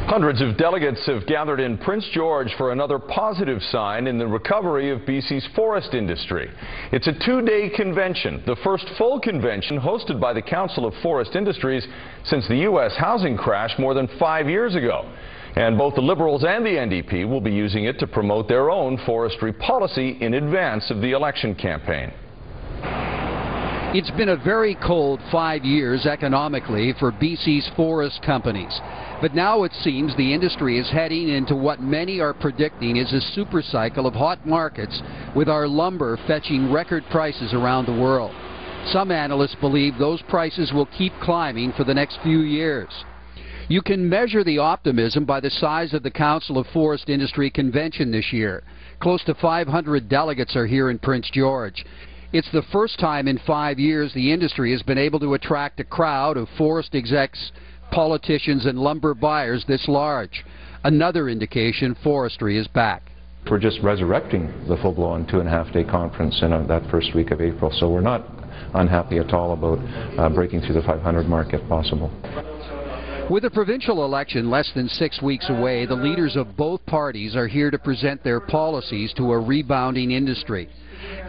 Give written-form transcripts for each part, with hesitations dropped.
Hundreds of delegates have gathered in Prince George for another positive sign in the recovery of BC's forest industry. It's a two-day convention, the first full convention hosted by the Council of Forest Industries since the U.S. housing crash more than 5 years ago. And both the Liberals and the NDP will be using it to promote their own forestry policy in advance of the election campaign. It's been a very cold 5 years economically for BC's forest companies. But now it seems the industry is heading into what many are predicting is a super cycle of hot markets, with our lumber fetching record prices around the world. Some analysts believe those prices will keep climbing for the next few years. You can measure the optimism by the size of the Council of Forest Industry convention this year. Close to 500 delegates are here in Prince George. It's the first time in 5 years the industry has been able to attract a crowd of forest execs, politicians and lumber buyers this large. Another indication forestry is back. We're just resurrecting the full-blown 2.5-day conference in that first week of April, so we're not unhappy at all about breaking through the 500 mark if possible. With the provincial election less than 6 weeks away, the leaders of both parties are here to present their policies to a rebounding industry.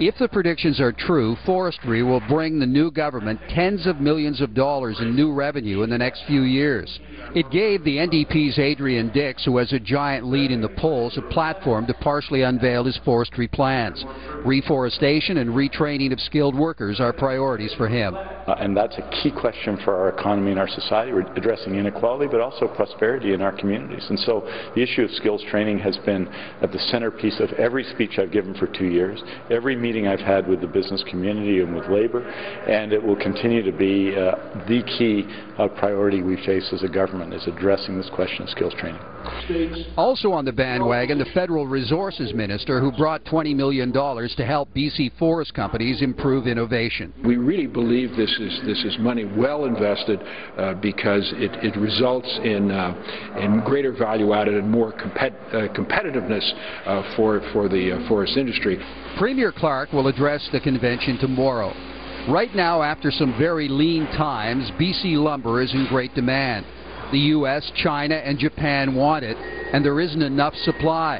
If the predictions are true, forestry will bring the new government tens of millions of dollars in new revenue in the next few years. It gave the NDP's ADRIAN, who has a giant lead in the polls, a platform to partially unveil his forestry plans. Reforestation and retraining of skilled workers are priorities for him. And that's a key question for our economy and our society. We're addressing inequality, but also prosperity in our communities. And so the issue of skills training has been at the centerpiece of every speech I've given for 2 years, every meeting I've had with the business community and with labor, and it will continue to be the key priority we face as a government, is addressing this question of skills training. Also on the bandwagon, the Federal Resources Minister, who brought $20 million to help BC forest companies improve innovation. We really believe this is money well invested because it results in greater value added and more competitiveness for the forest industry. Premier Clark will address the convention tomorrow. Right now, after some very lean times, BC lumber is in great demand. The U.S., China and Japan want it, and there isn't enough supply.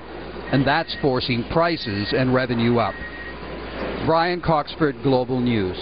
And that's forcing prices and revenue up. Brian COXFORD, Global News.